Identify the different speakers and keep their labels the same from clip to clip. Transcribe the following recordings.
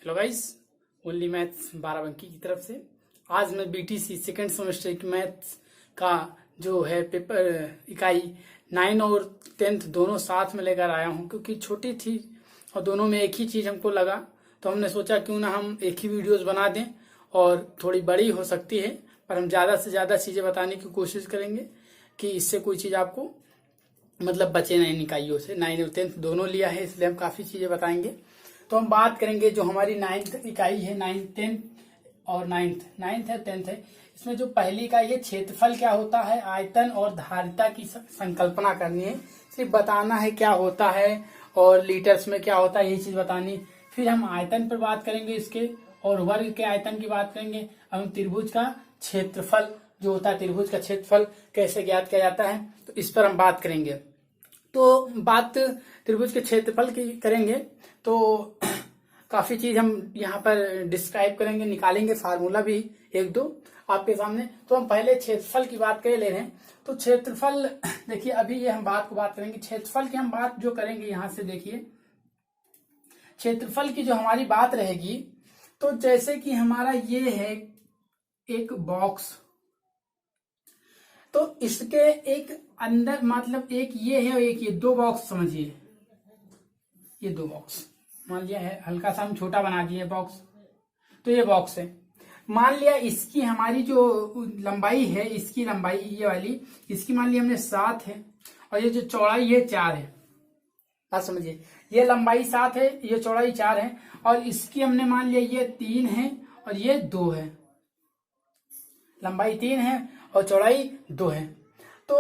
Speaker 1: Hello guys, only maths Barabanki की तरफ से आज मैं बीटीसी सेकेंड सेमेस्टर की मैथ्स का जो है पेपर इकाई 9 और 10 दोनों साथ में लेकर आया हूं, क्योंकि छोटी थी और दोनों में एक ही चीज हमको लगा, तो हमने सोचा क्यों ना हम एक ही वीडियोस बना दें। और थोड़ी बड़ी हो सकती है पर हम ज़्यादा से ज़्यादा चीज़ें बताने की कोशिश करेंगे कि इससे कोई चीज़ आपको मतलब बचे नहीं इकाइयों से। 9 और 10 दोनों लिया है, इसलिए हम काफ़ी चीज़ें बताएंगे। तो हम बात करेंगे जो हमारी 9th इकाई है, 9th 10th और 9th है 10th है। इसमें जो पहली इकाई है क्षेत्रफल क्या होता है, आयतन और धारिता की संकल्पना करनी है, सिर्फ बताना है क्या होता है और लीटर्स में क्या होता है, यही चीज बतानी। फिर हम आयतन पर बात करेंगे इसके, और वर्ग के आयतन की बात करेंगे। हम त्रिभुज का क्षेत्रफल जो होता है, त्रिभुज का क्षेत्रफल कैसे ज्ञात किया जाता है, तो इस पर हम बात करेंगे। तो बात त्रिभुज के क्षेत्रफल की करेंगे तो काफी चीज हम यहाँ पर डिस्क्राइब करेंगे, निकालेंगे फार्मूला भी एक दो आपके सामने। तो हम पहले क्षेत्रफल की बात कर ले रहे हैं। तो क्षेत्रफल देखिए, अभी ये हम बात करेंगे क्षेत्रफल की। हम बात जो करेंगे यहाँ से देखिए, क्षेत्रफल की जो हमारी बात रहेगी, तो जैसे कि हमारा ये है एक बॉक्स, तो इसके एक अंदर मतलब एक ये है और एक ये, दो बॉक्स समझिए, ये दो बॉक्स मान लिया है, हल्का सा हम छोटा बना दिए बॉक्स, तो ये बॉक्स है। मान लिया इसकी हमारी जो लंबाई है, इसकी लंबाई ये वाली, इसकी मान लिया हमने 7 है और ये जो चौड़ाई ये 4 है। बात समझिए, ये लंबाई 7 है, ये चौड़ाई 4 है, और इसकी हमने मान लिया ये 3 है और ये 2 है। लंबाई 3 है और चौड़ाई 2 है। तो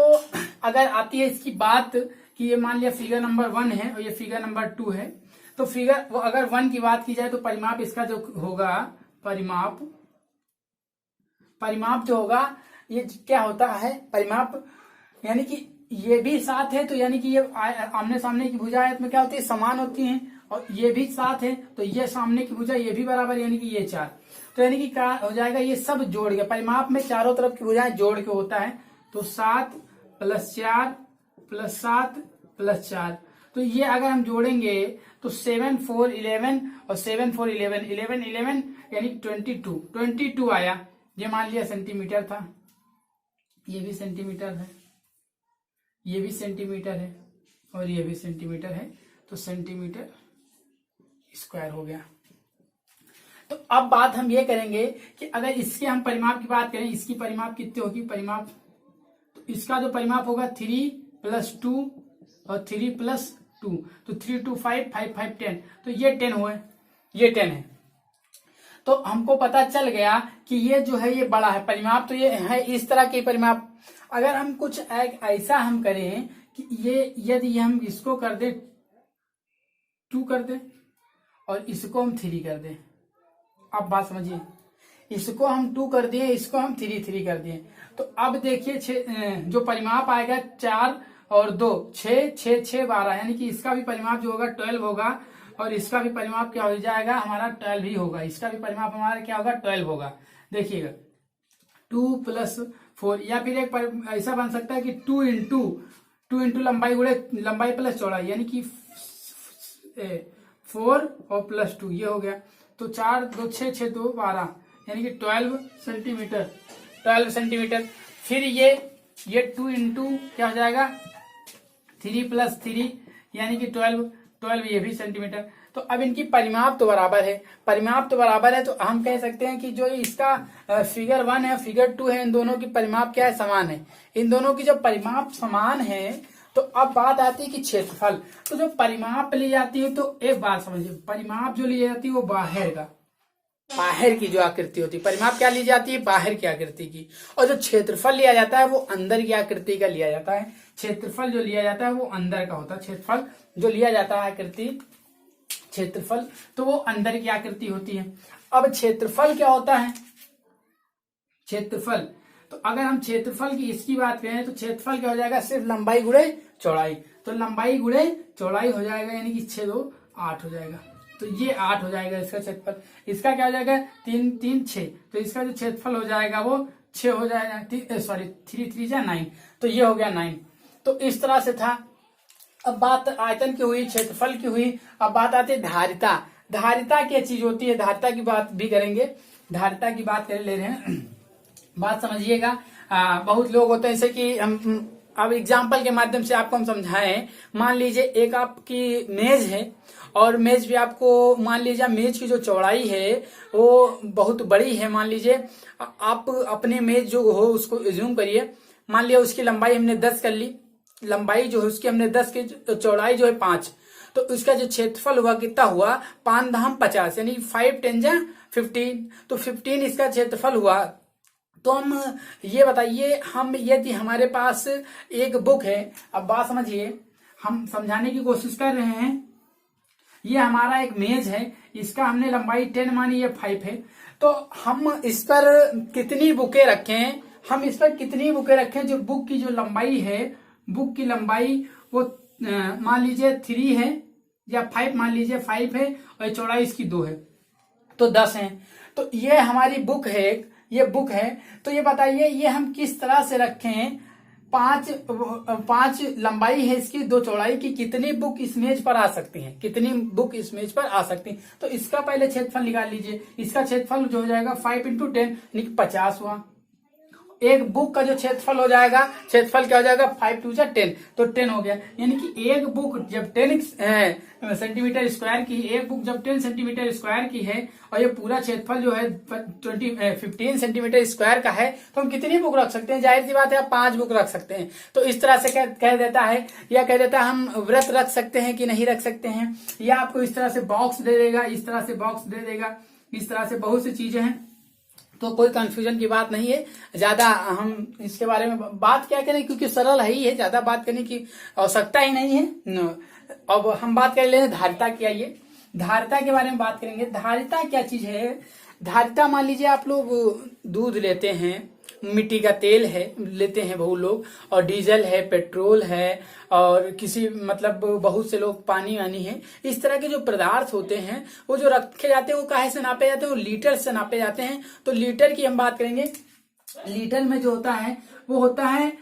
Speaker 1: अगर आती है इसकी बात कि ये मान लिया फिगर नंबर 1 है और ये फिगर नंबर 2 है, तो फिगर वो अगर 1 की बात की जाए तो परिमाप इसका जो होगा, परिमाप जो होगा, ये क्या होता है परिमाप, यानी कि ये भी 7 है, तो यानी कि ये आमने सामने की भुजा है, इसमें क्या होती है समान होती हैं, और ये भी 7 है तो ये सामने की भुजा ये भी बराबर, यानी कि ये 4, तो यानी कि क्या हो जाएगा, ये सब जोड़ के परिमाप में चारों तरफ की भुजाएं जोड़ के होता है। तो 7 + 4 + 7 + 4, तो ये अगर हम जोड़ेंगे तो 7 4 11 और 7 4 11 11 11 यानी 22 आया। ये मान लिया सेंटीमीटर था, ये भी सेंटीमीटर है, ये भी सेंटीमीटर है और ये भी सेंटीमीटर है, तो सेंटीमीटर स्क्वायर हो गया। तो अब बात हम ये करेंगे कि अगर इसके हम परिमाप की बात करें, इसकी परिमाप कितनी होगी, परिमाप तो इसका जो परिमाप होगा 3 + 2 और 3 + 2, तो 3 2 5 5 5 10, तो ये 10 हुए, ये 10 है। तो हमको पता चल गया कि ये जो है ये बड़ा है परिमाप, तो ये है इस तरह के परिमाप। अगर हम कुछ ऐसा हम करें कि ये यदि हम इसको कर दे 2 कर दे और इसको हम 3 कर दें, अब बात समझिए, इसको हम 2 कर दिए, इसको हम 3 कर दिए, तो अब देखिए जो परिमाप आएगा 4 और 2 6 6 6 12, यानी कि इसका भी परिमाप जो होगा 12 होगा, और इसका भी परिमाप क्या हो जाएगा हमारा 12 ही होगा, इसका भी परिमाप हमारा क्या होगा 12 होगा। देखिएगा 2 + 4, या फिर एक ऐसा बन सकता है कि 2 इंटू लंबाई गुणे लंबाई प्लस चौड़ाई, यानी कि 4 और +2, ये हो गया। तो 4 2 6 6 2 12, यानी कि 12 सेंटीमीटर, 12 सेंटीमीटर। फिर ये 2 इंटू क्या हो जाएगा 3 + 3, यानी कि 12 ये भी सेंटीमीटर। तो अब इनकी परिमाप तो बराबर है, तो हम कह सकते हैं कि जो इसका फिगर 1 है फिगर 2 है, इन दोनों की परिमाप क्या है, समान है। इन दोनों की जब परिमाप समान है तो अब बात आती है कि क्षेत्रफल। तो जो परिमाप ली जाती है, तो एक बात समझिए, परिमाप जो ली जाती है वो बाहर की जो आकृति होती है, परिमाप क्या ली जाती है, बाहर की आकृति की, और जो क्षेत्रफल लिया जाता है वो अंदर की आकृति का लिया जाता है। क्षेत्रफल जो लिया जाता है वो अंदर का होता है, क्षेत्रफल जो लिया जाता है आकृति, क्षेत्रफल तो वो अंदर की आकृति होती है। अब क्षेत्रफल क्या होता है, क्षेत्रफल, तो अगर हम क्षेत्रफल की इसकी बात करें तो क्षेत्रफल क्या हो जाएगा, सिर्फ लंबाई गुणे चौड़ाई, तो लंबाई गुणे चौड़ाई हो जाएगा, यानी कि 6 2 8 हो जाएगा, तो ये 8 हो जाएगा इसका क्षेत्रफल। इसका क्या हो जाएगा 3 3 6, तो इसका जो क्षेत्रफल हो जाएगा वो 6 हो जाएगा, 3 3 जा 9, तो ये हो गया 9। तो इस तरह से था। अब बात आयतन की हुई, क्षेत्रफल की हुई, अब बात आती है धारिता। धारिता क्या चीज होती है, धारिता की बात भी करेंगे, धारिता की बात कर ले रहे हैं। बात समझिएगा। बहुत लोग होते हैं, जैसे कि हम अब एग्जाम्पल के माध्यम से आपको हम समझाएं। मान लीजिए एक आपकी मेज है और मेज भी आपको, मान लीजिए मेज की जो चौड़ाई है वो बहुत बड़ी है। मान लीजिए आप अपने मेज जो हो उसको एज्यूम करिए, मान लिया उसकी लंबाई हमने 10 कर ली, लंबाई जो है उसकी हमने 10 की, चौड़ाई जो है 5, तो उसका जो क्षेत्रफल हुआ कितना हुआ, 5 धाम 50, यानी 5 10 जा 15, तो 15 इसका क्षेत्रफल हुआ। तो हम ये बताइए, हम यदि हमारे पास एक बुक है, अब बात समझिए, हम समझाने की कोशिश कर रहे हैं। ये हमारा एक मेज है, इसका हमने लंबाई 10 मानी, ये 5 है, तो हम इस पर कितनी बुकें रखें, हम इस पर कितनी बुकें रखें, जो बुक की जो लंबाई है, बुक की लंबाई वो मान लीजिए 3 है या 5, मान लीजिए 5 है और चौड़ाई इसकी 2 है, तो 10 है। तो ये हमारी बुक है, ये बुक है। तो ये बताइए ये हम किस तरह से रखें, 5 लंबाई है इसकी, 2 चौड़ाई की, कितनी बुक इस मेज पर आ सकती हैं, कितनी बुक इस मेज पर आ सकती हैं। तो इसका पहले क्षेत्रफल निकाल लीजिए। इसका क्षेत्रफल जो हो जाएगा 5 × 10 यानी 50 हुआ। एक बुक का जो क्षेत्रफल हो जाएगा, क्षेत्रफल क्या हो जाएगा, 5 × 2 = 10, तो 10 हो गया। यानी कि एक बुक जब 10 सेंटीमीटर स्क्वायर की, एक बुक जब 10 सेंटीमीटर स्क्वायर की है और ये पूरा क्षेत्रफल जो है 15 सेंटीमीटर स्क्वायर का है, तो हम कितनी बुक रख सकते हैं, जाहिर सी बात है आप 5 बुक रख सकते हैं। तो इस तरह से कह देता है, या कह देता है हम व्रत रख सकते हैं कि नहीं रख सकते हैं, या आपको इस तरह से बॉक्स दे देगा, इस तरह से बॉक्स दे देगा, इस तरह से बहुत सी चीजें हैं। तो कोई कंफ्यूजन की बात नहीं है, ज्यादा हम इसके बारे में बात क्या करें, क्योंकि सरल है ही है, ज्यादा बात करने की आवश्यकता ही नहीं है। अब हम बात कर लेंगे धारिता क्या, ये धारिता के बारे में बात करेंगे। धारिता क्या चीज है, धारिता मान लीजिए आप लोग दूध लेते हैं, मिट्टी का तेल है लेते हैं बहुत लोग, और डीजल है, पेट्रोल है, और किसी मतलब बहुत से लोग पानी वानी है। इस तरह के जो पदार्थ होते हैं वो जो रखे जाते हैं वो काहे से नापे जाते हैं, वो लीटर से नापे जाते हैं। तो लीटर की हम बात करेंगे। लीटर में जो होता है वो होता है,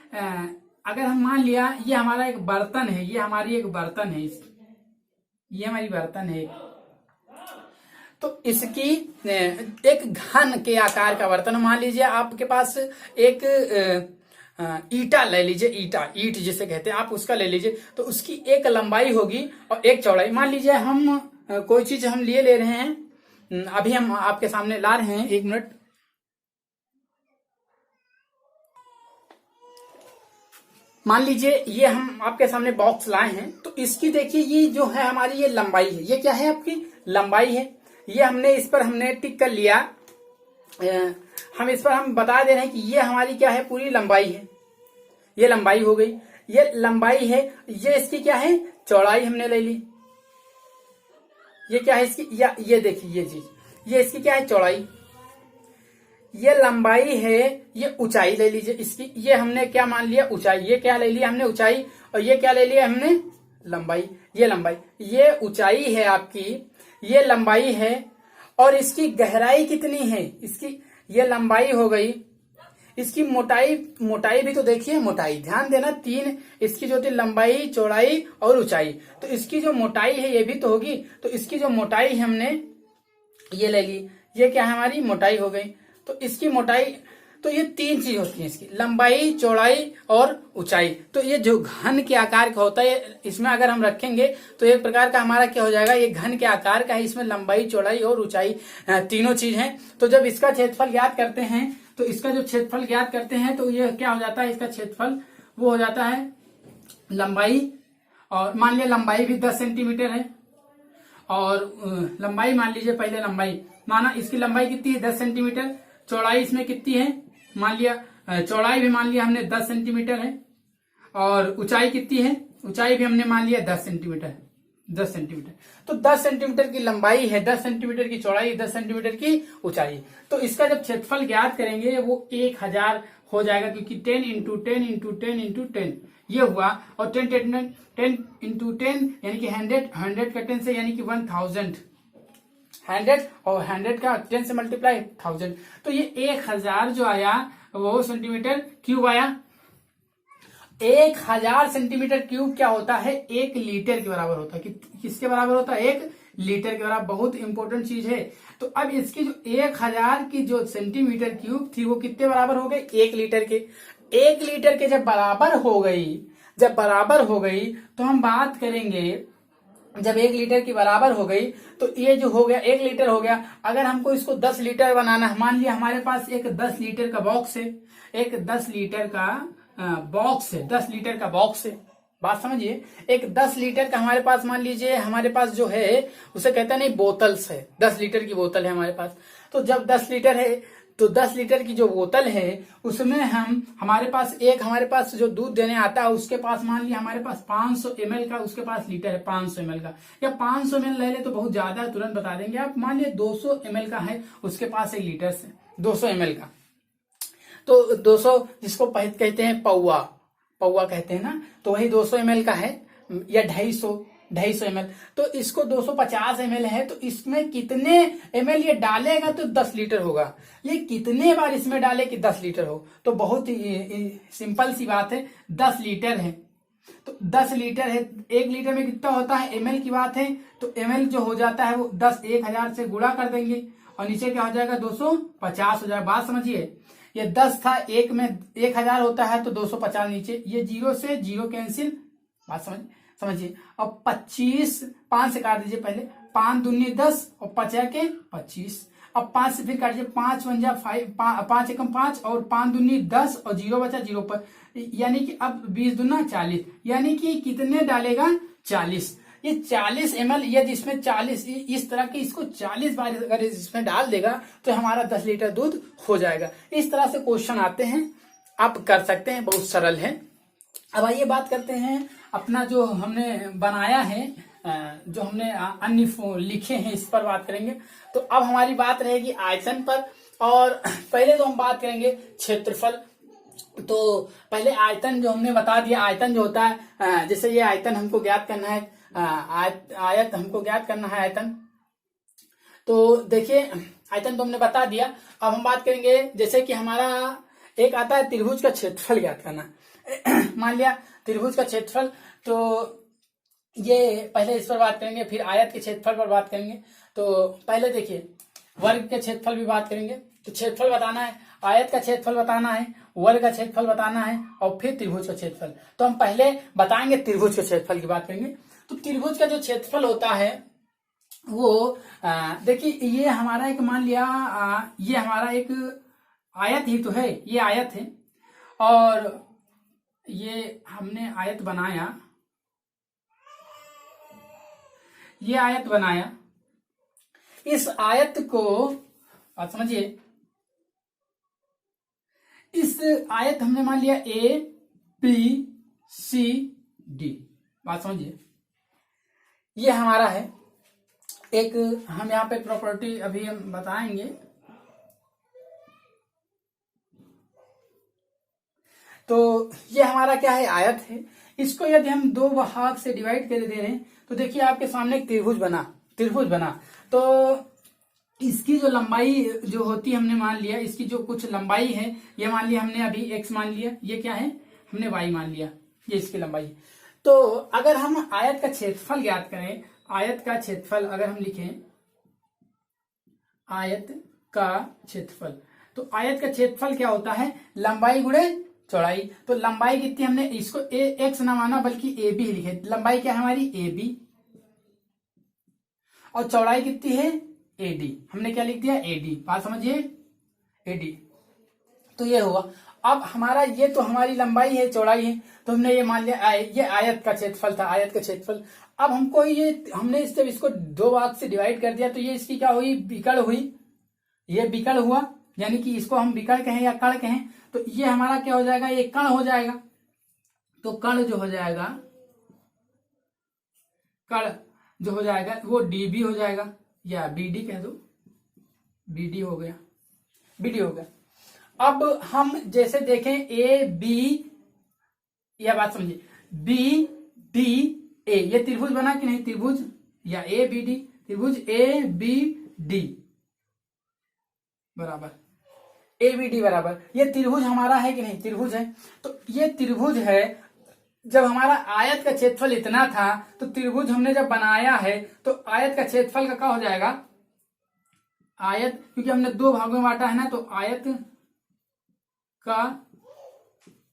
Speaker 1: अगर हम मान लिया ये हमारा एक बर्तन है, ये हमारी एक बर्तन है, ये हमारी बर्तन है, तो इसकी एक घन के आकार का बर्तन, मान लीजिए आपके पास एक ईटा ले लीजिए, ईट जिसे कहते हैं, आप उसका ले लीजिए, तो उसकी एक लंबाई होगी और एक चौड़ाई। मान लीजिए हम कोई चीज हम ले रहे हैं, अभी हम आपके सामने ला रहे हैं, 1 मिनट। मान लीजिए ये हम आपके सामने बॉक्स लाए हैं, तो इसकी देखिए ये जो है हमारी ये लंबाई है, ये क्या है आपकी लंबाई है। ये हमने इस पर हमने टिक कर लिया, हम इस पर हम बता दे रहे हैं कि ये हमारी क्या है, पूरी लंबाई है, ये लंबाई हो गई, ये लंबाई है। ये इसकी क्या है, चौड़ाई हमने ले ली, ये क्या है इसकी, या ये देखिए ये चीज, ये इसकी क्या है, चौड़ाई, ये लंबाई है, ये ऊंचाई ले लीजिए इसकी, ये हमने क्या मान लिया, ऊंचाई, ये क्या ले लिया हमने, ऊंचाई, और ये क्या ले लिया हमने, लंबाई, ये लंबाई, ये ऊंचाई है आपकी, ये लंबाई है, और इसकी गहराई कितनी है, इसकी ये लंबाई हो गई। इसकी मोटाई, मोटाई भी तो देखिए, मोटाई ध्यान देना, 3 इसकी जो थी लंबाई, चौड़ाई और ऊंचाई, तो इसकी जो मोटाई है ये भी तो होगी, तो इसकी जो मोटाई हमने ये ले ली, ये क्या है हमारी मोटाई हो गई। तो इसकी मोटाई, तो ये 3 चीज होती है इसकी, लंबाई, चौड़ाई और ऊंचाई। तो ये जो घन के आकार का होता है, इसमें अगर हम रखेंगे तो एक प्रकार का हमारा क्या हो जाएगा, ये घन के आकार का है, इसमें लंबाई, चौड़ाई और ऊंचाई तीनों चीज हैं। तो जब इसका क्षेत्रफल ज्ञात करते हैं, तो इसका जो क्षेत्रफल ज्ञात करते हैं, तो ये क्या हो जाता है, इसका क्षेत्रफल वो हो जाता है लंबाई, और मान लिया लंबाई भी 10 सेंटीमीटर है, और लंबाई मान लीजिए, पहले लंबाई माना, इसकी लंबाई कितनी है, 10 सेंटीमीटर, चौड़ाई इसमें कितनी है, मान लिया चौड़ाई भी मान लिया हमने 10 सेंटीमीटर है, और ऊंचाई कितनी है, ऊंचाई भी हमने मान लिया 10 सेंटीमीटर, 10 सेंटीमीटर। तो 10 सेंटीमीटर की लंबाई है, 10 सेंटीमीटर की चौड़ाई, 10 सेंटीमीटर की ऊंचाई। तो इसका जब क्षेत्रफल ज्ञात करेंगे वो 1000 हो जाएगा, क्योंकि 10 × 10 × 10 × 10 ये हुआ, और 10 × 10 यानी कि 100 का 10 से यानी कि 1000, 100 और 100 का 10 से मल्टीप्लाई 1000, तो ये 1000 जो आया वो सेंटीमीटर क्यूब आया। 1000 सेंटीमीटर क्यूब क्या होता है, 1 लीटर के बराबर होता है। किसके बराबर होता है, 1 लीटर के बराबर, बहुत इंपॉर्टेंट चीज है। तो अब इसकी जो 1000 की जो सेंटीमीटर क्यूब थी वो कितने बराबर हो गए, 1 लीटर के। 1 लीटर के जब बराबर हो गई तो हम बात करेंगे, जब 1 लीटर की बराबर हो गई तो ये जो हो गया 1 लीटर हो गया। अगर हमको इसको 10 लीटर बनाना है, मान लिया हमारे पास एक 10 लीटर का बॉक्स है, एक 10 लीटर का बॉक्स है, 10 लीटर का बॉक्स है, बात समझिए। एक 10 लीटर का हमारे पास, मान लीजिए हमारे पास जो है उसे कहते हैं नहीं, बोतल्स है, 10 लीटर की बोतल है हमारे पास। तो जब 10 लीटर है तो 10 लीटर की जो बोतल है उसमें हमारे पास जो दूध देने आता है उसके पास, मान लिया हमारे पास 500 ml का उसके पास लीटर है, 500 ml का, या 500 ml ले ले तो बहुत ज्यादा है, तुरंत बता देंगे आप। मान लिया 200 ml का है उसके पास 1 लीटर से, 200 ml का, तो 200 जिसको कहते हैं पौवा कहते हैं ना, तो वही 200 ml का है, या 250 ml। तो इसको 250 ml है, तो इसमें कितने ml ये डालेगा तो 10 लीटर होगा। ये कितने बार इसमें डाले कि 10 लीटर हो, तो बहुत ही सिंपल सी बात है, 10 लीटर है तो 10 लीटर है, 1 लीटर में कितना होता है, ml की बात है, तो ml जो हो जाता है वो 10,000 से गुणा कर देंगे और नीचे क्या हो जाएगा, 250 हो जाएगा। बात समझिए, ये 10 था, एक में 1000 होता है तो 250 नीचे, ये 0 से 0 कैंसिल, बात समझिए। अब 25, 5 से काट दीजिए पहले, 5 दूनी 10 और 5 के 25। अब 5 से फिर काटिए, 5 वन जा 5 एकम 5 और 5 दूनी 10 और 0 बचा 0 पर, यानी कि अब 20 दूना 40, यानी कि कितने डालेगा, 40। ये 40 ml, यदि इसमें 40 इस तरह की इसको 40 बार अगर इसमें डाल देगा तो हमारा 10 लीटर दूध हो जाएगा। इस तरह से क्वेश्चन आते हैं, आप कर सकते हैं, बहुत सरल है। अब आइए बात करते हैं अपना जो हमने बनाया है, जो हमने अन्य लिखे हैं, इस पर बात करेंगे। तो अब हमारी बात रहेगी आयतन पर, और पहले तो हम बात करेंगे क्षेत्रफल। तो पहले आयतन जो हमने बता दिया, आयतन जो होता है, जैसे ये आयतन हमको ज्ञात करना है, आयत हमको ज्ञात करना है आयतन। तो देखिए आयतन तो हमने बता दिया। अब हम बात करेंगे, जैसे कि हमारा एक आता है त्रिभुज का क्षेत्रफल ज्ञात करना। मान लिया त्रिभुज का क्षेत्रफल, तो ये पहले इस पर बात करेंगे, फिर आयत के क्षेत्रफल पर बात करेंगे। तो पहले देखिए वर्ग के क्षेत्रफल भी बात करेंगे। तो क्षेत्रफल बताना है, आयत का क्षेत्रफल बताना है, वर्ग का क्षेत्रफल बताना है, और फिर त्रिभुज का क्षेत्रफल। तो हम पहले बताएंगे त्रिभुज के क्षेत्रफल की बात करेंगे। तो त्रिभुज का जो क्षेत्रफल होता है वो देखिए, ये हमारा एक, मान लिया ये हमारा एक आयत ही तो है, ये आयत है, और ये हमने आयत बनाया, ये आयत बनाया। इस आयत को आप समझिए, इस आयत हमने मान लिया A B C D, बात समझिए। ये हमारा है एक, हम यहाँ पे प्रॉपर्टी अभी हम बताएंगे। तो ये हमारा क्या है, आयत है। इसको यदि हम 2 भाग से डिवाइड कर दे रहे हैं तो देखिए आपके सामने एक त्रिभुज बना। तो इसकी जो लंबाई जो होती है, हमने मान लिया इसकी जो कुछ लंबाई है, ये मान लिया हमने अभी x मान लिया, ये क्या है, हमने y मान लिया, ये इसकी लंबाई। तो अगर हम आयत का क्षेत्रफल ज्ञात करें, आयत का क्षेत्रफल अगर हम लिखें, आयत का क्षेत्रफल, तो आयत का क्षेत्रफल क्या होता है, लंबाई गुणे चौड़ाई। तो लंबाई कितनी, हमने इसको x ना माना बल्कि a b लिखे, लंबाई क्या है हमारी a b, और चौड़ाई कितनी है AD, हमने क्या लिख दिया AD, बात समझिए AD। तो ये होगा। अब हमारा ये तो हमारी लंबाई है, चौड़ाई है, तो हमने ये मान लिया ये आयत का क्षेत्रफल था, आयत का क्षेत्रफल। अब हमको ये हमने जब इसको 2 भाग से डिवाइड कर दिया तो ये इसकी क्या हुई, विकर्ण हुई, ये विकर्ण हुआ, यानी कि इसको हम विकर्ण कहें या कर्ण कहें। तो ये हमारा क्या हो जाएगा, ये कर्ण हो जाएगा। तो कर्ण जो हो जाएगा, कर्ण जो हो जाएगा वो DB हो जाएगा, या BD कह दो, BD हो गया, BD हो गया। अब हम जैसे देखें AB, यह बात समझिए, BDA, ये त्रिभुज बना कि नहीं, त्रिभुज या ABD, त्रिभुज ABD बराबर ABD बराबर, ये त्रिभुज हमारा है कि नहीं, त्रिभुज है। तो ये त्रिभुज है, जब हमारा आयत का क्षेत्रफल इतना था तो त्रिभुज हमने जब बनाया है तो आयत का क्षेत्रफल का क्या हो जाएगा, आयत, क्योंकि हमने दो भागों में बांटा है ना, तो आयत का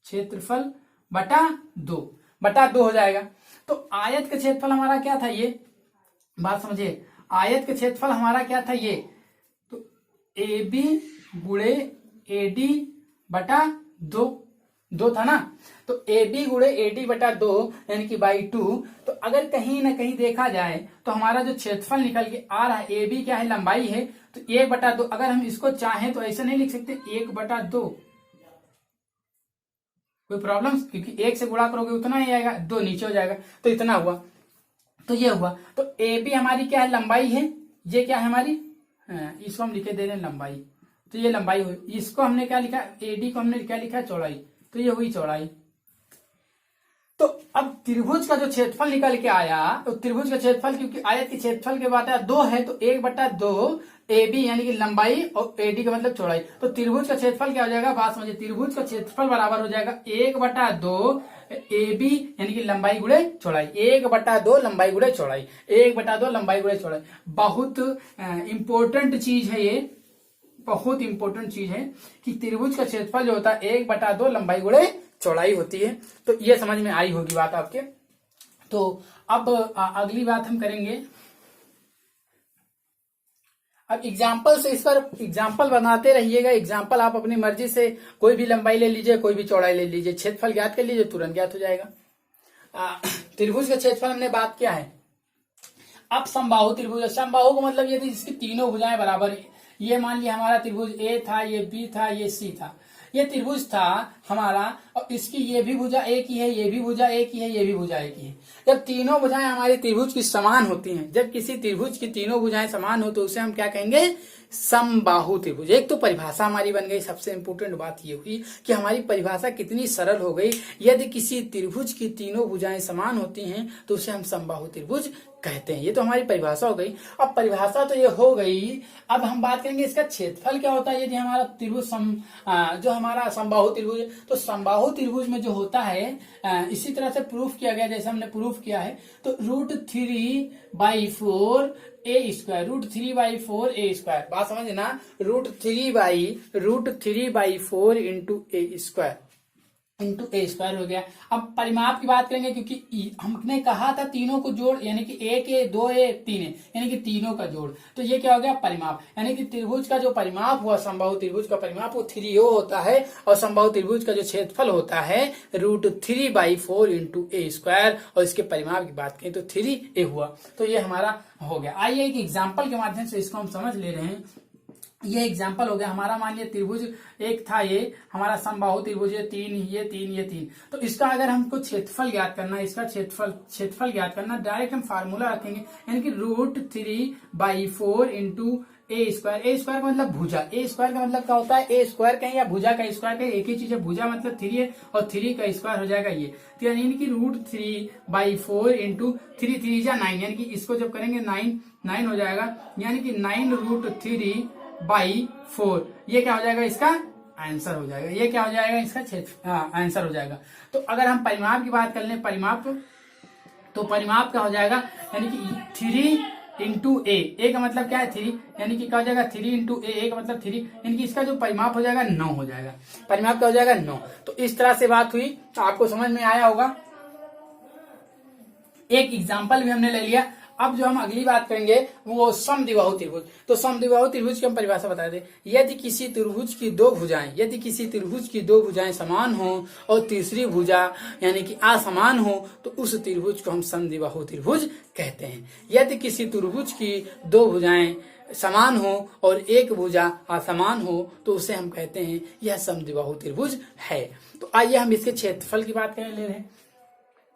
Speaker 1: क्षेत्रफल बटा दो हो जाएगा। तो आयत का क्षेत्रफल हमारा क्या था, ये बात समझिए, आयत का क्षेत्रफल हमारा क्या था, ये तो AB गुणे AD बटा दो था ना, तो AB गुणे AD बटा 2 यानी कि बाई 2। तो अगर कहीं ना कहीं देखा जाए तो हमारा जो क्षेत्रफल निकल के आ रहा है, AB क्या है, लंबाई है, तो 1/2। अगर हम इसको चाहें तो ऐसे नहीं लिख सकते 1/2, कोई प्रॉब्लम, क्योंकि 1 से गुणा करोगे उतना ही आएगा, 2 नीचे हो जाएगा, तो इतना हुआ, तो ये हुआ। तो AB हमारी क्या है, लंबाई है, ये क्या है हमारी, इसको हम लिखे दे रहे हैं लंबाई, तो ये लंबाई हुई। इसको हमने क्या लिखा, AD को हमने क्या लिखा, चौड़ाई, तो ये हुई चौड़ाई। तो अब त्रिभुज का जो क्षेत्रफल निकल के आया, तो त्रिभुज का क्षेत्रफल, क्योंकि आयत के क्षेत्रफल के बाद 2 है, तो 1/2 AB यानी कि लंबाई और AD का मतलब चौड़ाई। तो त्रिभुज का क्षेत्रफल क्या हो जाएगा, बात समझिए, त्रिभुज का क्षेत्रफल बराबर हो जाएगा 1/2 AB यानी कि लंबाई गुणे चौड़ाई, 1/2 लंबाई गुणे चौड़ाई, 1/2 लंबाई गुणे चौड़ाई। बहुत इंपॉर्टेंट चीज है ये, बहुत इंपॉर्टेंट चीज है कि त्रिभुज का क्षेत्रफल जो होता है 1/2 लंबाई गुणे चौड़ाई होती है। तो ये समझ में आई होगी बात आपके। तो अब अगली बात हम करेंगे, अब एग्जाम्पल से, इस पर एग्जाम्पल बनाते रहिएगा। एग्जाम्पल आप अपनी मर्जी से कोई भी लंबाई ले लीजिए, कोई भी चौड़ाई ले लीजिए, क्षेत्रफल ज्ञात कर लीजिए, तुरंत ज्ञात हो जाएगा। त्रिभुज का क्षेत्रफल हमने बात किया है। अब समबाहु त्रिभुज, समबाहु का मतलब ये थी जिसकी तीनों भुजाएं बराबर है। ये मान लिया हमारा त्रिभुज A था, ये B था, ये C था, ये त्रिभुज था हमारा, और इसकी ये भी भुजा एक ही है, ये भी भुजा एक ही है, ये भी भुजा एक ही है। जब तीनों भुजाएं हमारी त्रिभुज की समान होती हैं, जब किसी त्रिभुज की तीनों भुजाएं समान हो तो उसे हम क्या कहेंगे, समबाहु त्रिभुज। एक तो परिभाषा हमारी बन गई, सबसे इंपोर्टेंट बात ये हुई कि हमारी परिभाषा कितनी सरल हो गई। यदि किसी त्रिभुज की तीनों भुजाएं समान होती हैं तो उसे हम समबाहु त्रिभुज कहते हैं। ये तो हमारी परिभाषा हो गई। अब परिभाषा तो ये हो गई, अब हम बात करेंगे इसका क्षेत्रफल क्या होता है। यदि हमारा त्रिभुज जो हमारा समबाहु त्रिभुज, तो समबाहु त्रिभुज में जो होता है इसी तरह से प्रूफ किया गया, जैसे हमने प्रूफ किया है, तो √3/4 A², √3/4 A², बात समझ ना, √3/4 इंटू A² हो गया। अब परिमाप की बात करेंगे, क्योंकि हमने कहा था तीनों को जोड़, यानी कि 1A 2A 3A, यानी कि तीनों का जोड़, तो ये क्या हो गया, परिमाप। यानी कि त्रिभुज का जो परिमाप हुआ, समबाहु त्रिभुज का परिमाप वो 3O होता है, और समबाहु त्रिभुज का जो क्षेत्रफल होता है √3/4 इंटू A², और इसके परिमाप की बात करें तो 3A हुआ। तो ये हमारा हो गया। आइए एक एग्जाम्पल के माध्यम से इसको हम समझ ले रहे हैं। ये एग्जाम्पल हो गया हमारा, मान लिया त्रिभुज एक था, ये हमारा समबाहु त्रिभुज, ये 3, तो इसका अगर हमको क्षेत्रफल ज्ञात करना है, इसका क्षेत्रफल ज्ञात करना, डायरेक्ट हम फार्मूला रखेंगे, यानी कि √3/4 इंटू A²। A² का मतलब भुजा, A² का मतलब क्या होता है, A² कहें या भुजा का स्क्वायर कहें, एक ही चीज है, भुजा मतलब 3 है और 3 का स्क्वायर हो जाएगा ये, तो यानी कि √3/4 इंटू 3 3 जा 9, यानी कि इसको जब करेंगे 9 हो जाएगा, यानी कि 9√3/4, ये क्या हो जाएगा, इसका आंसर हो जाएगा। ये क्या हो जाएगा, इसका आंसर हो जाएगा। तो अगर हम परिमाप की बात कर लें, तो परिमाप क्या हो जाएगा, यानी कि 3 इंटू A का मतलब क्या है 3, यानी कि क्या हो जाएगा 3 इंटू A का मतलब 3, यानी कि इसका जो परिमाप हो जाएगा 9 हो जाएगा। परिमाप क्या हो जाएगा 9। तो इस तरह से बात हुई, तो आपको समझ में आया होगा। एक एग्जाम्पल भी हमने ले लिया। अब जो हम अगली बात करेंगे वो समद्विबाहु त्रिभुज। तो समद्विबाहु त्रिभुज की हम परिभाषा बता दें, यदि किसी त्रिभुज की दो भुजाएं समान हो और तीसरी भुजा यानी कि असमान हो तो उस त्रिभुज को हम समद्विबाहु त्रिभुज कहते हैं। यदि किसी त्रिभुज की दो भुजाएं समान हो और एक भुजा असमान हो तो उसे हम कहते हैं यह समद्विबाहु त्रिभुज है। तो आइए हम इसके क्षेत्रफल की बात करने ले रहे हैं।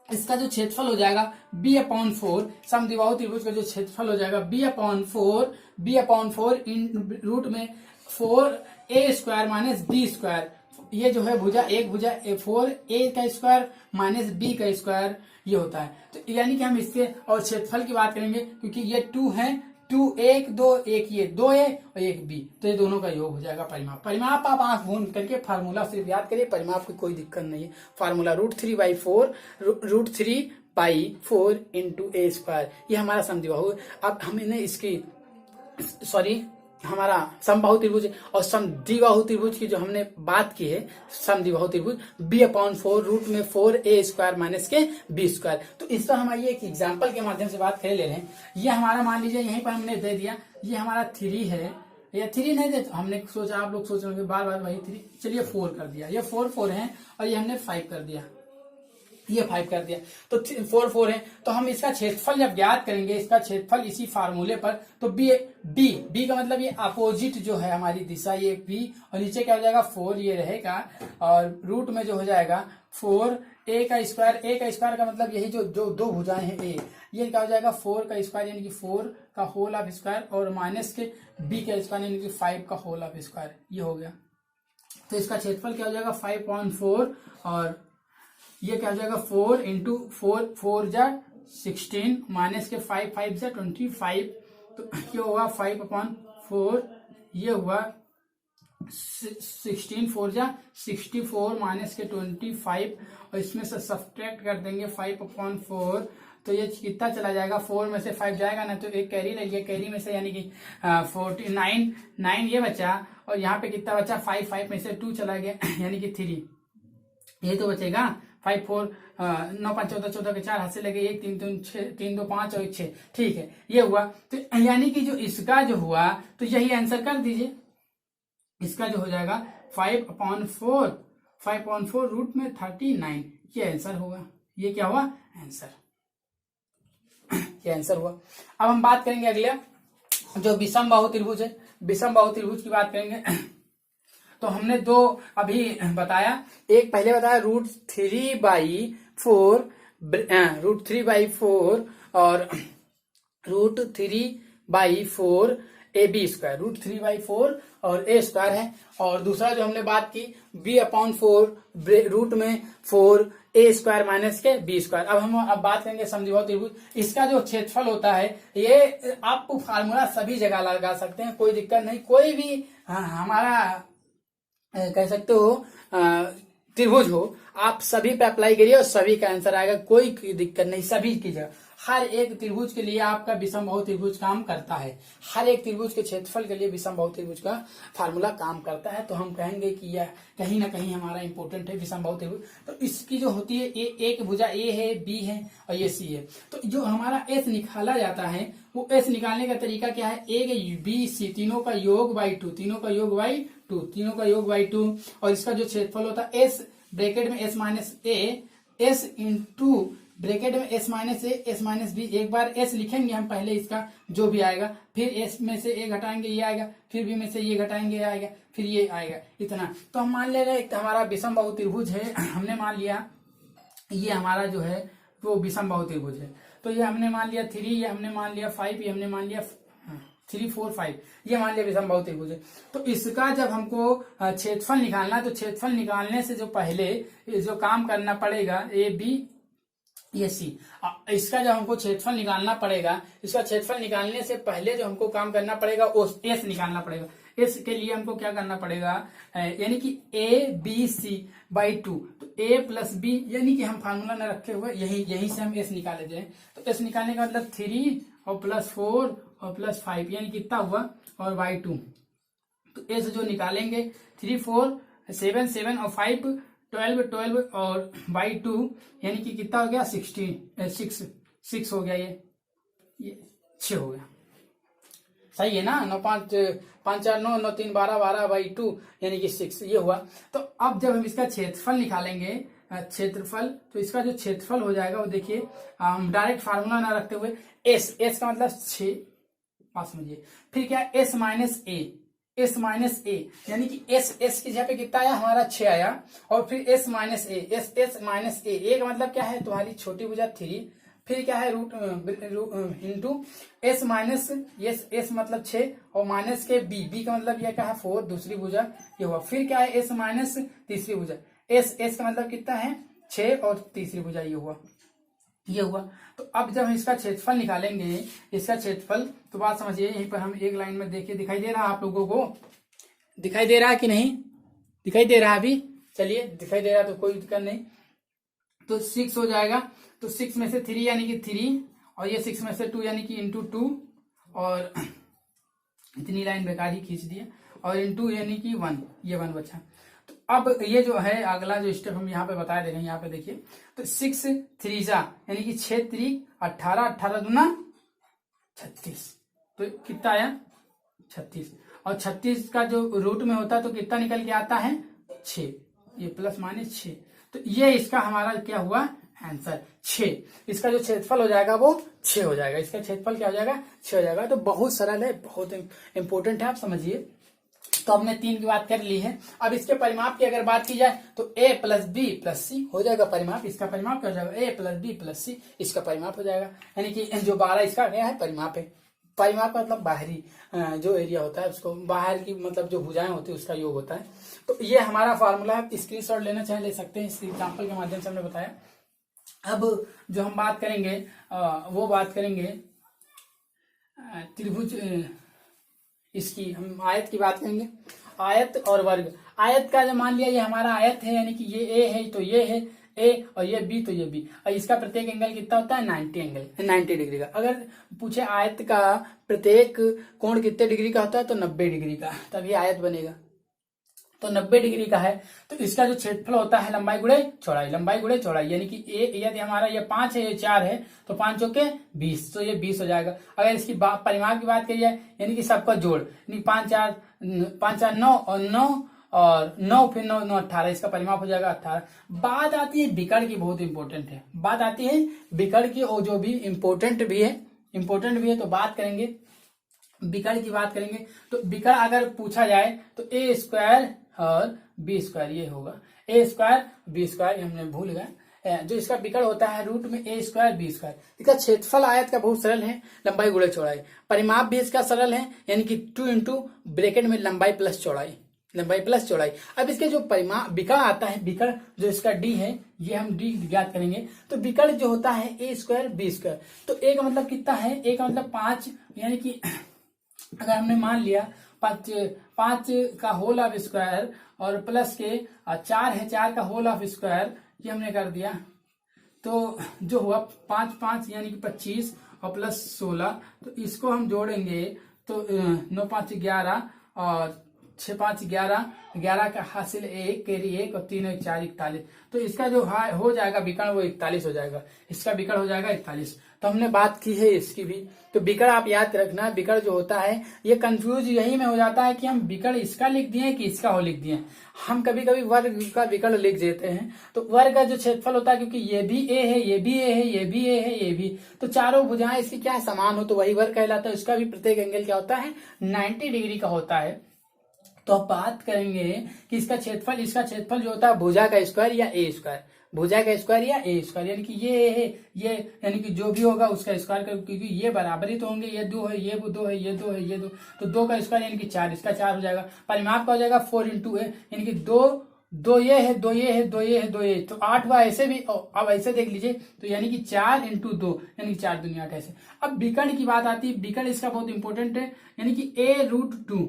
Speaker 1: इसका जो क्षेत्रफल हो जाएगा B/4, समद्विबाहु त्रिभुज का जो क्षेत्रफल हो जाएगा B/4 इन रूट में 4A² माइनस B²। ये जो है भुजा, एक भुजा 4A का स्क्वायर माइनस B का स्क्वायर ये होता है। तो यानी कि हम इसके और क्षेत्रफल की बात करेंगे, क्योंकि ये 2 है 2 1 2 एक ये 2a और एक b, तो ये दोनों का योग हो जाएगा परिमाप। परिमाप आप आंख बंद करके फार्मूला सिर्फ याद करिए, परिमाप की कोई दिक्कत नहीं है। फार्मूला √3/4 इंटू ए स्क्वायर, ये हमारा समद्विबाहु। अब हमने इसकी हमारा समबाहु त्रिभुज और समद्विबाहु त्रिभुज की जो हमने बात की है, समद्विबाहु त्रिभुज b/4 रूट में 4a² माइनस के b²। तो इस पर हम आइए एक एग्जाम्पल के माध्यम से बात कर ले रहे हैं। ये हमारा मान लीजिए यहीं पर हमने दे दिया, ये हमारा 3 है, या 3 नहीं दे, तो हमने सोचा, आप लोग सोच रहे होंगे बार बार वही 3, चलिए 4 कर दिया, ये 4 है, और ये हमने 5 कर दिया, ये 5 कर दिया, तो 4 है। तो हम इसका क्षेत्रफल जब ज्ञात करेंगे, इसका क्षेत्रफल इसी फार्मूले पर, तो बी का मतलब ये अपोजिट जो है हमारी दिशा, ये बी, और नीचे क्या हो जाएगा 4 ये रहेगा, और रूट में जो हो जाएगा 4 a का स्क्वायर का मतलब यही जो दो भुजाएं हैं a, ये क्या हो जाएगा 4 का स्क्वायर यानी कि 4 का होल ऑफ स्क्वायर, और माइनस के b का स्क्वायर यानी कि 5 का होल ऑफ स्क्वायर, ये हो गया। तो इसका क्षेत्रफल क्या हो जाएगा 5/4, और ये क्या हो जाएगा 4 इंटू 4 जा 16 माइनस के 5 जा 25, तो ये होगा 5/4, ये हुआ 16 4 जा 64 माइनस के 25, और इसमें से सब्ट्रैक्ट कर देंगे 5/4, तो ये कितना चला जाएगा, 4 में से 5 जाएगा ना, तो एक कैरी ले लिया, कैरी में से यानी कि 49 ये बचा, और यहाँ पे कितना बचा 5 में से 2 चला गया यानी कि 3, ये तो बचेगा 5 4 9 5 14 14 के 4 हाथ से लगे 1 3 2 5 और 6, ठीक है, ये हुआ। तो यानी कि जो इसका जो हुआ, तो यही आंसर कर दीजिए, इसका जो हो जाएगा 5/4 रूट में 39, ये आंसर होगा। ये क्या हुआ आंसर, ये आंसर हुआ। अब हम बात करेंगे अगले जो विषमबाहु त्रिभुज है, विषमबाहु त्रिभुज की बात करेंगे। तो हमने 2 अभी बताया, एक पहले बताया √3/4 और √3/4 ab², √3/4 और a² है, और दूसरा जो हमने बात की b/4 रूट में 4a² माइनस के b²। अब बात करेंगे समद्विबाहु त्रिभुज। इसका जो क्षेत्रफल होता है, ये आपको फार्मूला सभी जगह लगा सकते हैं, कोई दिक्कत नहीं, कोई भी हमारा कह सकते हो त्रिभुज हो, आप सभी पे अप्लाई करिए और सभी का आंसर आएगा, कोई दिक्कत नहीं, सभी की जगह। हर एक त्रिभुज के लिए आपका विषमबाहु त्रिभुज काम करता है, हर एक त्रिभुज के क्षेत्रफल के लिए विषमबाहु त्रिभुज का फार्मूला काम करता है। तो हम कहेंगे कि यह कहीं ना कहीं हमारा इंपॉर्टेंट है विषमबाहु त्रिभुज। तो इसकी जो होती है ए की भुजा ए है, बी है और ये सी है। तो जो हमारा एस निकाला जाता है, वो एस निकालने का तरीका क्या है, ए बी सी तीनों का योग बाई 2, तीनों का योग बाई 2, और इसका जो क्षेत्रफल होता है एस ब्रैकेट में एस माइनस ए, एस इंटू ब्रैकेट में एस माइनस ए, एस माइनस बी। एक बार एस लिखेंगे हम पहले, इसका जो भी आएगा, फिर एस में से ए घटाएंगे ये आएगा, फिर बी में से ये घटाएंगे ये आएगा, फिर ये आएगा, इतना। तो हम मान ले रहे हैं हमारा विषमबाहु त्रिभुज है, हमने मान लिया ये हमारा जो है वो विषमबाहु त्रिभुज है। तो ये हमने मान लिया 3, ये हमने मान लिया 5, ये हमने मान लिया 3 4 5, ये मान लिया विषमबाहु त्रिभुज है। तो इसका जब हमको क्षेत्रफल निकालना है, तो क्षेत्रफल निकालने से जो पहले जो काम करना पड़ेगा ए बी ये सी, इसका जब हमको क्षेत्रफल निकालना पड़ेगा, इसका क्षेत्रफल निकालने से पहले जो हमको काम करना पड़ेगा वो एस निकालना पड़ेगा। एस के लिए हमको क्या करना पड़ेगा, यानी कि ए बी सी बाई 2, तो ए प्लस बी, यानी कि हम फार्मूला न रखे हुए यही से हम एस निकाले थे। तो एस निकालने का मतलब 3 और +4 और +5 यानी कितना हुआ, और बाई 2। तो एस जो निकालेंगे 3 4 7 7 और 5 12 और बाई 2 यानी कि कितना हो गया 6 हो गया, ये 6 हो गया, सही है ना। 9 5 5 4 9 9 3 12 12 बाई 2 यानी कि 6, ये हुआ। तो अब जब हम इसका क्षेत्रफल निकालेंगे, क्षेत्रफल, तो इसका जो क्षेत्रफल हो जाएगा वो देखिए, हम डायरेक्ट फार्मूला ना रखते हुए एस का मतलब 6 पास समझिए, फिर क्या एस माइनस ए, यानी कि एस की जगह पे कितना आया हमारा 6 आया, और फिर एस माइनस ए का मतलब क्या है, तुम्हारी छोटी भुजा 3, फिर क्या है root into S minus S मतलब 6 और माइनस के बी का मतलब यह क्या है 4 दूसरी भुजा, ये हुआ। फिर क्या है एस माइनस तीसरी भुजा, एस का मतलब कितना है 6 और तीसरी भुजा, ये हुआ। ये हुआ। तो अब जब हम इसका क्षेत्रफल निकालेंगे, इसका क्षेत्रफल, तो बात समझिए, यहीं पर हम एक लाइन में देखिए, दिखाई दे रहा है आप लोगों को, दिखाई दे रहा है कि नहीं, दिखाई दे रहा है अभी, चलिए दिखाई दे रहा तो कोई दिक्कत नहीं। तो 6 हो जाएगा, तो 6 में से 3 यानी कि 3, और ये 6 में से 2 यानी कि इंटू 2, और इतनी लाइन बेकार ही खींच दिया, और इंटू यानी कि 1, ये 1 बचा। तो अब ये जो है अगला जो स्टेप हम यहाँ पे बता दे रहे हैं, यहाँ पे देखिए, तो 6 3 यानी कि 6 3 18, 18 दूना 36, तो कितना आया 36, और 36 का जो रूट में होता है तो कितना निकल के आता है 6, ये प्लस माइनस 6, तो ये इसका हमारा क्या हुआ आंसर 6। इसका जो क्षेत्रफल हो जाएगा वो 6 हो जाएगा, इसका क्षेत्रफल क्या हो जाएगा 6 हो जाएगा। तो बहुत सरल है, बहुत इंपॉर्टेंट है, आप समझिए। तो हमने 3 की बात कर ली है। अब इसके परिमाप की अगर बात की जाए तो a प्लस बी प्लस सी हो जाएगा परिमाप, इसका परिमाप क्या हो जाएगा a प्लस बी प्लस सी, इसका परिमाप हो जाएगा, यानी कि जो 12 इसका क्या है परिमाप है। परिमाप का मतलब बाहरी जो एरिया होता है उसको, बाहर की मतलब जो भुजाएं होती है उसका योग होता है। तो ये हमारा फॉर्मूला है, स्क्रीनशॉट लेना चाहे ले सकते हैं, इस एग्जाम्पल के माध्यम से हमने बताया। अब जो हम बात करेंगे वो बात करेंगे त्रिभुज, इसकी हम आयत की बात करेंगे, आयत और वर्ग। आयत का जो मान लिया ये हमारा आयत है, यानी कि ये ए है तो ये है ए, और ये बी तो ये बी, और इसका प्रत्येक एंगल कितना होता है 90 डिग्री का। अगर पूछे आयत का प्रत्येक कोण कितने डिग्री का होता है तो 90 डिग्री का, तब ये आयत बनेगा। तो 90 डिग्री का है, तो इसका जो क्षेत्रफल होता है लंबाई गुणे चौड़ाई, लंबाई गुणे चौड़ाई, यानी कि यदि हमारा ये 5 है, ये 4 है, तो 5 चौके 20, तो ये 20 हो जाएगा। अगर इसकी परिमाप की बात करी जाए, यानी कि सबका जोड़, यानी 5 4 9 और 9 फिर 9 9 18, इसका परिमाप हो जाएगा 18। बात आती है विकर्ण की, बहुत इंपॉर्टेंट है, बात आती है विकर्ण की, और जो भी इंपॉर्टेंट भी है, तो बात करेंगे विकर्ण की बात करेंगे। तो विकर्ण अगर पूछा जाए तो ए स्क्वायर और बी स्क्वायर ये होगा, ए स्क्वायर बी स्क्वायर, हमने भूल गए। जो इसका विकर्ण होता है रूट में ए स्क्वायर बी स्क्वायर। इसका क्षेत्रफल आयत का बहुत सरल है, लंबाई गुणे चौड़ाई। परिमाप भी इसका सरल है, यानी कि 2 इंटू ब्रैकेट में लंबाई प्लस चौड़ाई, लंबाई प्लस चौड़ाई। अब इसके जो परिमाप विकर्ण आता है, विकर्ण जो इसका डी है, ये हम डी ज्ञात करेंगे। तो विकर्ण जो होता है ए स्क्वायर बी स्क्वायर, तो ए का मतलब कितना है, ए का मतलब 5, यानी कि अगर हमने मान लिया 5 का होल ऑफ स्क्वायर और प्लस के 4 है, 4 का होल ऑफ स्क्वायर, ये हमने कर दिया, तो जो हुआ 5 5 यानी कि 25 और प्लस 16, तो इसको हम जोड़ेंगे तो 9 5 11 और 6 5 11, 11 का हासिल 1 कैरी 1 और 3 1 4 41, तो इसका जो हो जाएगा विकर्ण वो 41 हो जाएगा, इसका विकर्ण हो जाएगा 41। तो हमने बात की है इसकी भी। तो विकर्ण आप याद रखना, विकर्ण जो होता है ये कंफ्यूज यही में हो जाता है कि हम विकर्ण इसका लिख दिए कि इसका हो लिख दिए। हम कभी कभी वर्ग का विकर्ण लिख देते हैं। तो वर्ग का जो क्षेत्रफल होता है, क्योंकि ये भी ए है, ये भी ए है, ये भी ए है, ये भी, तो चारों भुजाएं इसकी क्या है समान हो, तो वही वर्ग कहलाता है। उसका भी प्रत्येक एंगल क्या होता है 90 डिग्री का होता है। तो अब बात करेंगे कि इसका क्षेत्रफल जो होता है भुजा का स्क्वायर या ए स्क्वायर, भुजा का स्क्वायर या ए स्क्वायर, यानी कि ये है ये, यानी कि जो भी होगा उसका स्क्वायर कर, क्योंकि ये बराबर ही तो होंगे, ये 2 है, ये 2 है, ये 2 है, ये 2, तो 2 का स्क्वायर यानी कि 4, इसका 4 हो जाएगा। परिमाप का हो जाएगा 4 इंटू ए, यानी कि 2 ये है, 2 ये है, 2 ये है, 2 ये, तो 8 हुआ ऐसे भी। अब ऐसे देख लीजिए, तो यानी कि 4 इंटू 2 यानी कि 4 दूनी 8 ऐसे। अब विकर्ण की बात आती है, विकर्ण इसका बहुत इंपॉर्टेंट है, यानी कि a रूट 2,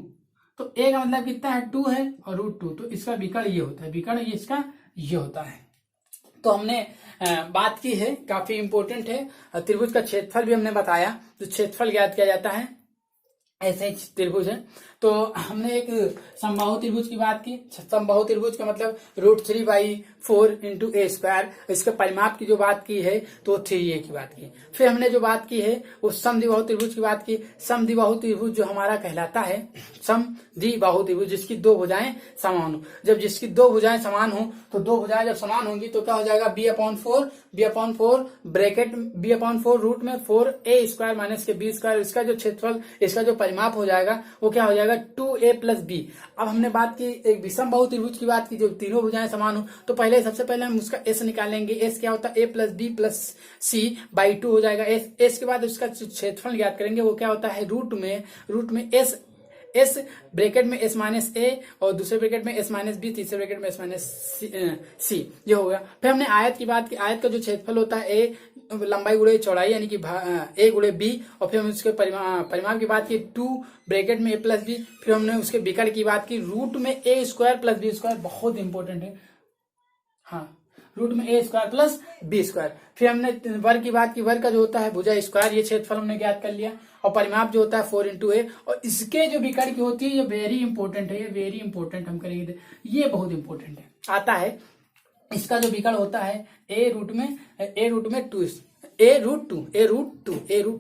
Speaker 1: तो a का मतलब कितना है 2 है और रूट 2, तो इसका विकर्ण ये होता है, विकर्ण ये इसका ये होता है। तो हमने बात की है, काफी इंपॉर्टेंट है। त्रिभुज का क्षेत्रफल भी हमने बताया, तो क्षेत्रफल ज्ञात किया जाता है, ऐसे ही त्रिभुज है। तो हमने एक समबाहु त्रिभुज की बात की। समबाहु त्रिभुज का मतलब √3/4 इंटू ए स्क्वायर, इसके परिमाप की जो बात की है तो 3a की बात की। फिर हमने जो बात की है वो समद्विबाहु त्रिभुज की बात की। समद्विबाहु त्रिभुज जो हमारा कहलाता है समद्विबाहु त्रिभुज, जिसकी 2 भुजाएं समान हो। जब जिसकी 2 भुजाएं समान हो, तो 2 भुजाएं जब समान होंगी तो क्या हो जाएगा b/4 ब्रैकेट b/4 रूट में 4a स्क्वायर माइनस के b स्क्वायर, इसका जो क्षेत्रफल, इसका जो परिमाप हो जाएगा वो क्या हो जाएगा 2a प्लस b। अब हमने बात की एक विषम बहु त्रिभुज की बात की, जो तीनों भुजाएं समान हो, तो सबसे पहले हम उसका s निकालेंगे। s क्या होता है a plus b plus c by 2 हो जाएगा। s के बाद उसका क्षेत्रफल ज्ञात करेंगे, वो क्या होता है रूट में एस ब्रैकेट में एस माइनस ए और दूसरे ब्रैकेट में एस माइनस बी, तीसरे ब्रैकेट में एस माइनस सी, ये हो गया। फिर हमने आयत की बात की, आयत का जो क्षेत्रफल होता है ए लंबाई गुणे चौड़ाई यानी कि ए गुणे बी, और फिर हमने उसके परिमाप की बात की 2 ब्रैकेट में ए प्लस बी, फिर हमने उसके विकर्ण की बात की रूट में ए स्क्वायर प्लस बी स्क्वायर, बहुत इंपॉर्टेंट है, हाँ रूट में ए स्क्वायर प्लस बी स्क्वायर। फिर हमने वर्ग की बात की, वर्ग का जो होता है भुजा स्क्वायर, ये क्षेत्रफल हमने ज्ञात कर लिया, और परिमाप जो होता है 4 × a, और इसके जो विकर्ण की होती है ये वेरी इंपॉर्टेंट है, ये वेरी इंपॉर्टेंट हम करेंगे, ये बहुत इंपॉर्टेंट है, आता है इसका जो विकर्ण होता है a रूट में 2, ए रूट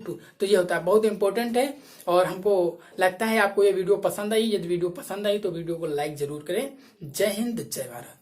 Speaker 1: टू, तो ये होता है, बहुत इंपॉर्टेंट है। और हमको लगता है आपको ये वीडियो पसंद आई, यदि वीडियो पसंद आई तो वीडियो को लाइक जरूर करें। जय हिंद, जय भारत।